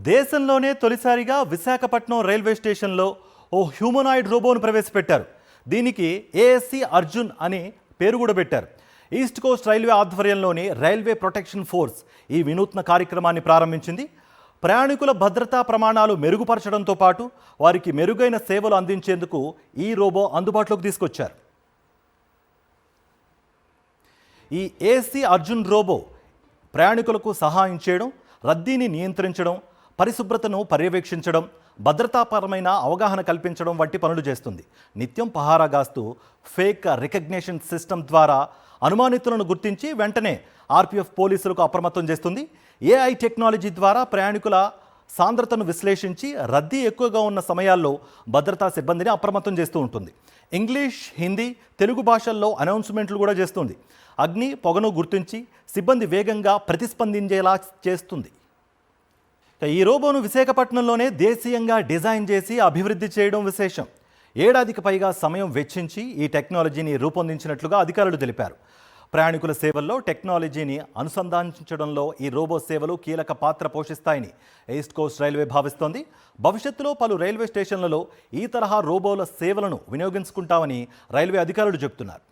దేశంలోనే తొలిసారిగా విశాఖపట్నం రైల్వే స్టేషన్లో ఓ హ్యూమనాయిడ్ రోబోను ప్రవేశపెట్టారు. దీనికి ఏఎస్సి అర్జున్ అని పేరు కూడా పెట్టారు. ఈస్ట్ కోస్ట్ రైల్వే ఆధ్వర్యంలోని రైల్వే ప్రొటెక్షన్ ఫోర్స్ ఈ వినూత్న కార్యక్రమాన్ని ప్రారంభించింది. ప్రయాణికుల భద్రతా ప్రమాణాలు మెరుగుపరచడంతో పాటు వారికి మెరుగైన సేవలు అందించేందుకు ఈ రోబో అందుబాటులోకి తీసుకొచ్చారు. ఈ ఏఎస్సి అర్జున్ రోబో ప్రయాణికులకు సహాయం చేయడం, రద్దీని నియంత్రించడం, పరిశుభ్రతను పర్యవేక్షించడం, భద్రతాపరమైన అవగాహన కల్పించడం వంటి పనులు చేస్తుంది. నిత్యం పహారాగాస్తూ ఫేక్ రికగ్నిషన్ సిస్టమ్ ద్వారా అనుమానితులను గుర్తించి వెంటనే ఆర్పీఎఫ్ పోలీసులకు అప్రమత్తం చేస్తుంది. ఏఐ టెక్నాలజీ ద్వారా ప్రయాణికుల సాంద్రతను విశ్లేషించి రద్దీ ఎక్కువగా ఉన్న సమయాల్లో భద్రతా సిబ్బందిని అప్రమత్తం చేస్తూ ఉంటుంది. ఇంగ్లీష్, హిందీ, తెలుగు భాషల్లో అనౌన్స్మెంట్లు కూడా చేస్తుంది. అగ్ని, పొగను గుర్తించి సిబ్బంది వేగంగా ప్రతిస్పందించేలా చేస్తుంది. ఈ రోబోను విశాఖపట్నంలోనే దేశీయంగా డిజైన్ చేసి అభివృద్ధి చేయడం విశేషం. ఏడాదికి పైగా సమయం వెచ్చించి ఈ టెక్నాలజీని రూపొందించినట్లుగా అధికారులు తెలిపారు. ప్రయాణికుల సేవల్లో టెక్నాలజీని అనుసంధానించడంలో ఈ రోబో సేవలు కీలక పాత్ర పోషిస్తాయని ఈస్ట్ కోస్ట్ రైల్వే భావిస్తోంది. భవిష్యత్తులో పలు రైల్వే స్టేషన్లలో ఈ తరహా రోబోల సేవలను వినియోగించుకుంటామని రైల్వే అధికారులు చెబుతున్నారు.